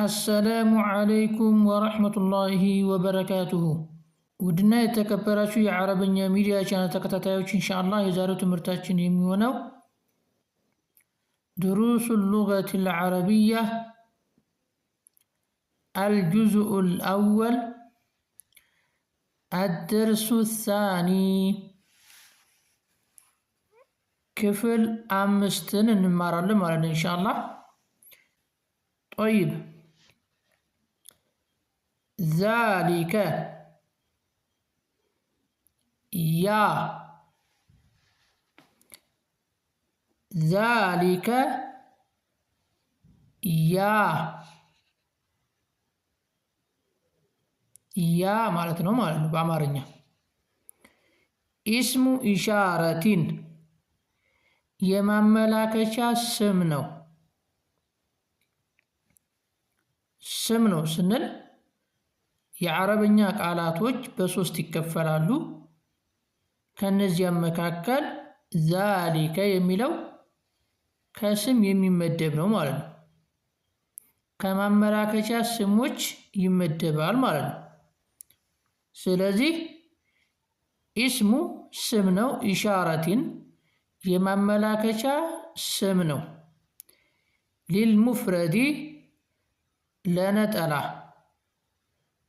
السلام عليكم ورحمة الله وبركاته. ودنا يتكبراتو يا عربية ميديا كانت تكتاتايوش إن شاء الله يزارو تمرتاتشن يميونو دروس اللغة العربية الجزء الأول الدرس الثاني كفل أمستن نمارا لمارا إن شاء الله. طيب ذلك يا ذلك يا يا مالتنا مالتنا بأمارنا اسم إشارة يمملكة سمنو سمنو سنل የዓረብኛ ቃላቶች በሶስት ይከፈላሉ። ከነዚያም መካከል ዛሊከ የሚለው ከስም የሚመደብ ነው ማለት ነው። ከማመላከቻ ስሞች ይመደባል ማለት ነው። ስለዚህ ኢስሙ ስም ነው፣ ኢሻረቲን የማመላከቻ ስም ነው። ሊልሙፍረዲ ለነጠላ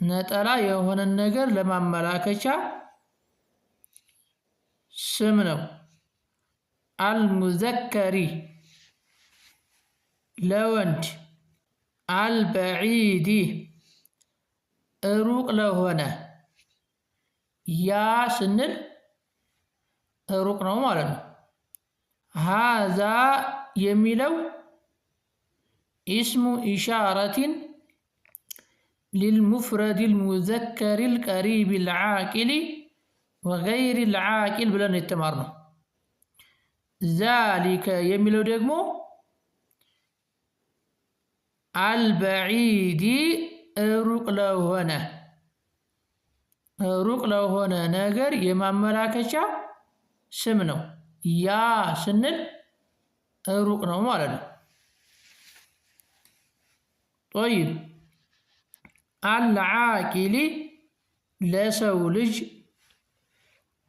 ነጠላ የሆነን ነገር ለማመላከቻ ስም ነው። አልሙዘከሪ ለወንድ፣ አልበዒዲ ሩቅ ለሆነ። ያ ስንል ሩቅ ነው ማለት ነው። ሃዛ የሚለው ኢስሙ ኢሻረቲን للمفرد المذكر القريب العاقل وغير العاقل بلن يتمرنا. ذلك يميلو دغمو البعيد ሩቅ ለሆነ ነገር የማመላከቻ ስም ነው። ያ ስንል ሩቅ ነው ማለት ነው። طيب አልዓቂሊ ለሰው ልጅ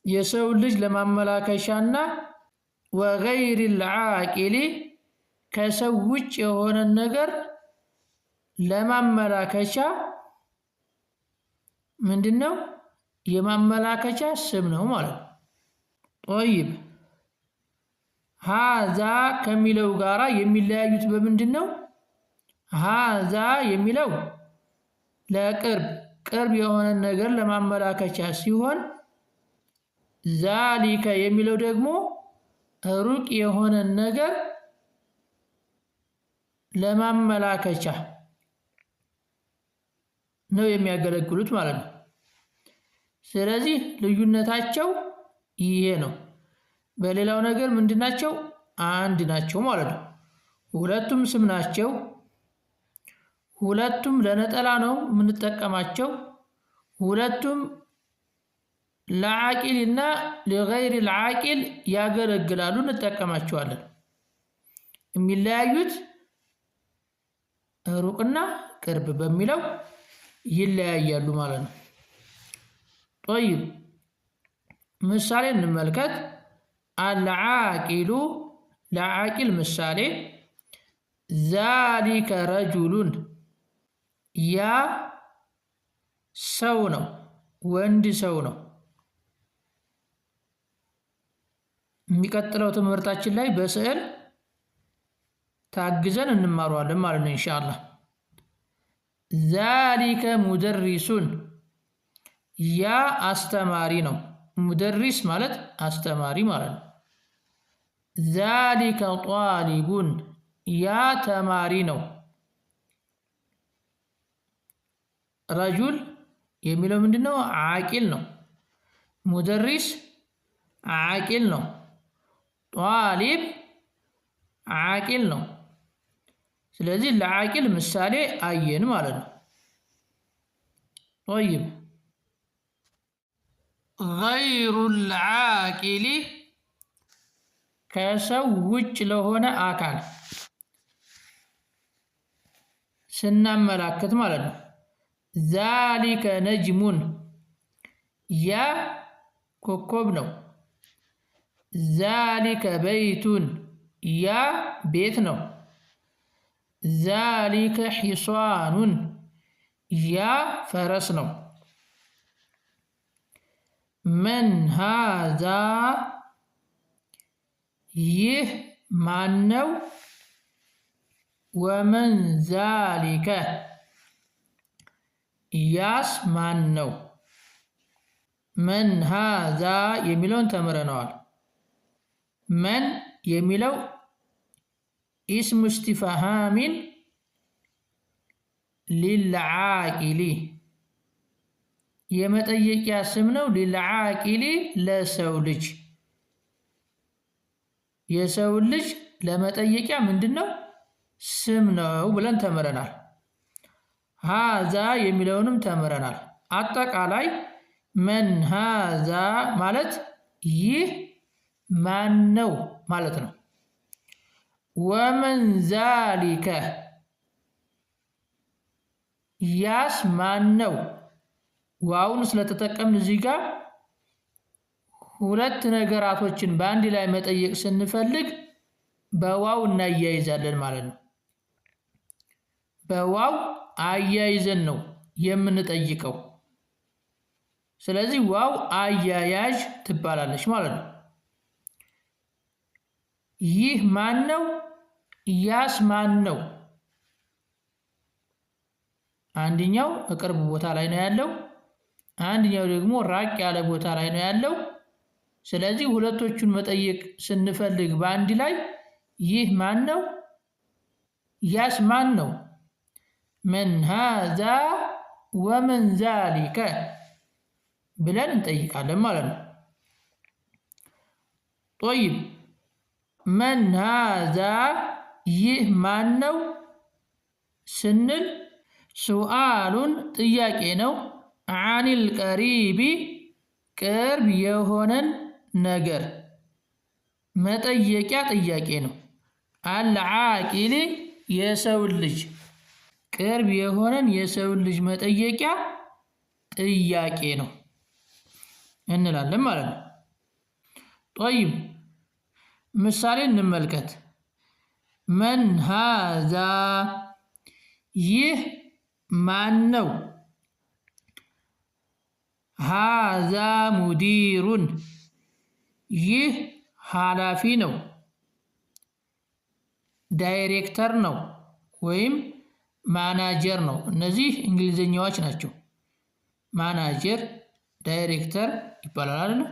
የሰው ልጅ ለማመላከቻና ወገይር አልዓቂሊ ከሰው ውጭ የሆነ ነገር ለማመላከቻ ምንድነው? የማመላከቻ ስም ነው ማለት ነው። طيب ሃዛ ከሚለው ጋራ የሚለያዩት በምንድነው? ሃዛ የሚለው ለቅርብ የሆነ ነገር ለማመላከቻ ሲሆን ዛሊከ የሚለው ደግሞ ሩቅ የሆነ ነገር ለማመላከቻ ነው የሚያገለግሉት ማለት ነው። ስለዚህ ልዩነታቸው ይሄ ነው። በሌላው ነገር ምንድናቸው? አንድ ናቸው ማለት ነው። ሁለቱም ስም ናቸው። ሁለቱም ለነጠላ ነው የምንጠቀማቸው። ሁለቱም ለዓቂል እና ለገይር العاقل ያገለግላሉ፣ እንጠቀማቸዋለን። የሚለያዩት ሩቅና ቅርብ በሚለው ይለያያሉ ማለት ነው። طيب ምሳሌ እንመልከት። አልዓቂሉ ለዓቂል ምሳሌ ذلك رجل ያ ሰው ነው፣ ወንድ ሰው ነው። የሚቀጥለው ትምህርታችን ላይ በስዕል ታግዘን እንማረዋለን ማለት ነው ኢንሻአላህ። ذلك ሙደሪሱን ያ አስተማሪ ነው። ሙደሪስ ማለት አስተማሪ ማለት ነው። ذلك ጣሊቡን ያ ተማሪ ነው። ረጁል የሚለው ምንድነው? ዓቂል ነው። ሙደሪስ ዓቂል ነው። ጣሊብ ዓቂል ነው። ስለዚህ ለዓቂል ምሳሌ አየን ማለት ነው። طيب غير العاقل ከሰው ውጭ ለሆነ አካል ስናመላክት ማለት ነው። ዛሊከ ነጅሙን ያ ኮከብ ነው። ዛሊከ በይቱን ያ ቤት ነው። ዛሊከ ሒሷኑን ያ ፈረስ ነው። መን ሃዛ ይህ ማን ነው? ወመን ዛሊከ ያስ ማን ነው? መን ሃዛ የሚለውን ተምረነዋል። መን የሚለው ኢስሙ እስቲፍሃሚን ሊልዓቂሊ የመጠየቂያ ስም ነው። ሊልዓቂሊ ለሰው ልጅ የሰው ልጅ ለመጠየቂያ ምንድን ነው? ስም ነው ብለን ተምረናል። ሃዛ የሚለውንም ተምረናል። አጠቃላይ መን ሃዛ ማለት ይህ ማን ነው ማለት ነው። ወመን ዛሊከ ያስ ማን ነው? ዋውን ስለተጠቀምን እዚህ ጋር ሁለት ነገራቶችን በአንድ ላይ መጠየቅ ስንፈልግ በዋው እናያይዛለን ማለት ነው። በዋው አያይዘን ነው የምንጠይቀው። ስለዚህ ዋው አያያዥ ትባላለች ማለት ነው። ይህ ማን ነው? ያስ ማን ነው? አንደኛው ቅርብ ቦታ ላይ ነው ያለው፣ አንደኛው ደግሞ ራቅ ያለ ቦታ ላይ ነው ያለው። ስለዚህ ሁለቶቹን መጠየቅ ስንፈልግ በአንድ ላይ ይህ ማን ነው? ያስ ማን ነው? መን ሃዛ ወመን ዛሊከ ብለን እንጠይቃለን ማለት ነው። ጦይብ መን ሃዛ ይህ ማን ነው ስንል ሱአሉን ጥያቄ ነው። አኒል ቀሪቢ ቅርብ የሆነን ነገር መጠየቂያ ጥያቄ ነው። አልዓቂሊ የሰው ልጅ ቅርብ የሆነን የሰው ልጅ መጠየቂያ ጥያቄ ነው እንላለን ማለት ነው። ጦይብ ምሳሌ እንመልከት። መን ሃዛ ይህ ማን ነው? ሃዛ ሙዲሩን ይህ ኃላፊ ነው፣ ዳይሬክተር ነው ወይም ማናጀር ነው። እነዚህ እንግሊዝኛዎች ናቸው። ማናጀር፣ ዳይሬክተር ይባላል አይደል?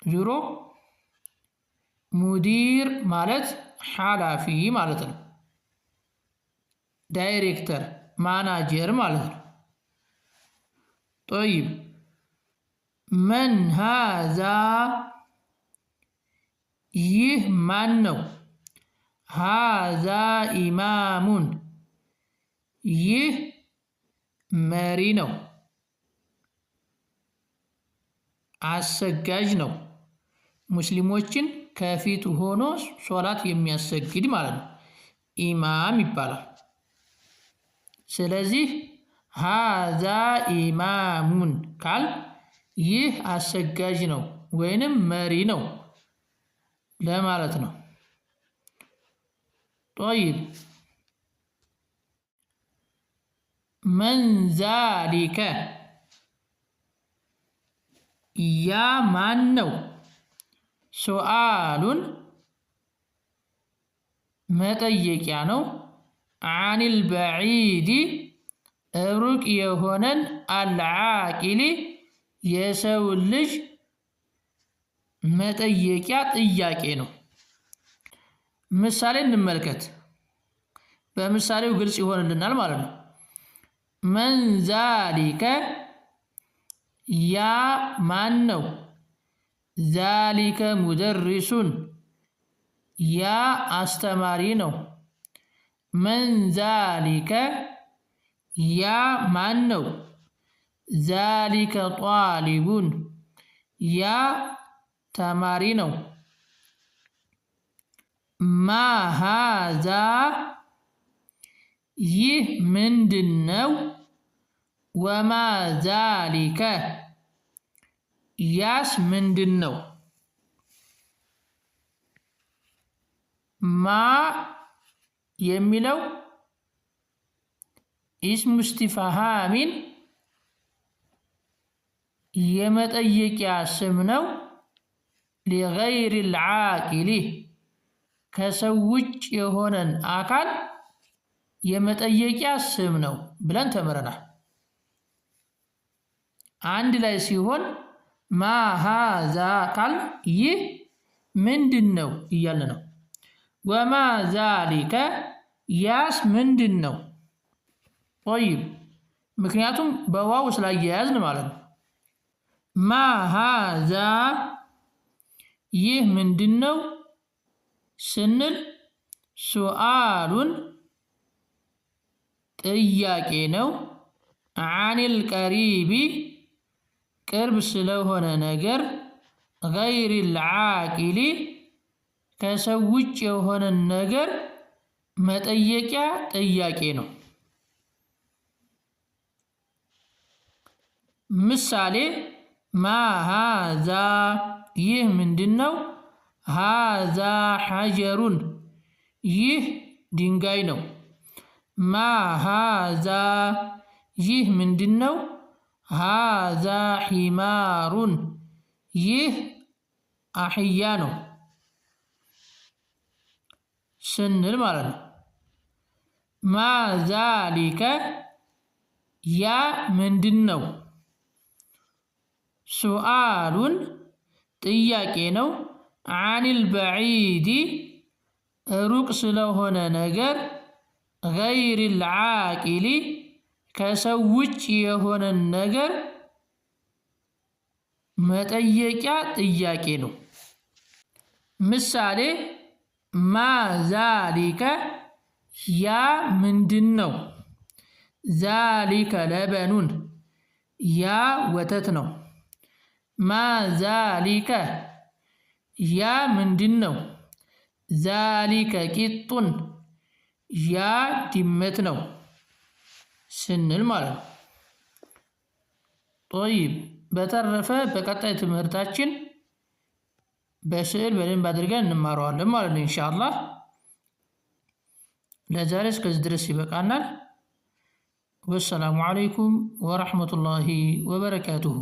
ዙሮ ሙዲር ማለት ኃላፊ ማለት ነው። ዳይሬክተር ማናጀር ማለት ነው። ጦይብ መን ሃዛ ይህ ማን ነው? ሃዛ ኢማሙን ይህ መሪ ነው፣ አሰጋጅ ነው። ሙስሊሞችን ከፊት ሆኖ ሶላት የሚያሰግድ ማለት ነው። ኢማም ይባላል። ስለዚህ ሃዛ ኢማሙን ካል ይህ አሰጋጅ ነው ወይንም መሪ ነው ለማለት ነው። ጦይብ መን ዛሊከ ያ ማን ነው? ሱአሉን መጠየቂያ ነው። አኒል በዒዲ ሩቅ የሆነን አልዓቂሊ የሰው ልጅ መጠየቂያ ጥያቄ ነው። ምሳሌ እንመልከት። በምሳሌው ግልጽ ይሆንልናል ማለት ነው። መን ዛሊከ ያ ማን ነው? ዛሊከ ሙደሪሱን ያ አስተማሪ ነው። መን ዛሊከ ያ ማን ነው? ዛሊከ ጧሊቡን ያ ተማሪ ነው። ማ ሃዛ ይህ ምንድን ነው? ወማ ዛሊከ ያስ ምንድን ነው? ማ የሚለው ኢስሙ እስቲፍሃሚን የመጠየቂያ ስም ነው። ሊገይሪል ዓቂሊ ከሰው ውጭ የሆነን አካል የመጠየቂያ ስም ነው ብለን ተምረናል። አንድ ላይ ሲሆን ማ ሃዛ ካል ይህ ምንድን ነው እያለ ነው። ወማ ዛሊከ ያስ ምንድን ነው? ጠይብ ምክንያቱም በዋው ስላያያዝን ማለት ነው። ማ ሃዛ ይህ ምንድን ነው ስንል ሱአሉን ጥያቄ ነው። አኒል ቀሪቢ ቅርብ ስለሆነ ነገር፣ ገይሪል ዓቂሊ ከሰው ውጭ የሆነን ነገር መጠየቂያ ጥያቄ ነው። ምሳሌ ማ ሃዛ ይህ ምንድን ነው? ሃዛ ሐጀሩን ይህ ድንጋይ ነው። ማ ሃዛ ይህ ምንድን ነው? ሃዛ ሒማሩን ይህ አህያ ነው ስንል ማለት ነው። ማ ዛሊከ ያ ምንድን ነው? ሱአሉን ጥያቄ ነው። አኒል በዒዲ ሩቅ ስለሆነ ነገር፣ ገይሪል ዓቂሊ ከሰው ውጭ የሆነን ነገር መጠየቂያ ጥያቄ ነው። ምሳሌ ማ ዛሊከ ያ ምንድን ነው? ዛሊከ ለበኑን ያ ወተት ነው። ማ ዛሊከ ያ ምንድን ነው? ዛሊከ ቂጡን ያ ድመት ነው ስንል ማለት ነው። ጦይብ በተረፈ በቀጣይ ትምህርታችን በስዕል በደንብ አድርገን እንማረዋለን ማለት ነው ኢንሻአላህ። ለዛሬ እስከዚህ ድረስ ይበቃናል። ወሰላሙ አለይኩም ወረሕመቱላሂ ወበረካቱሁ።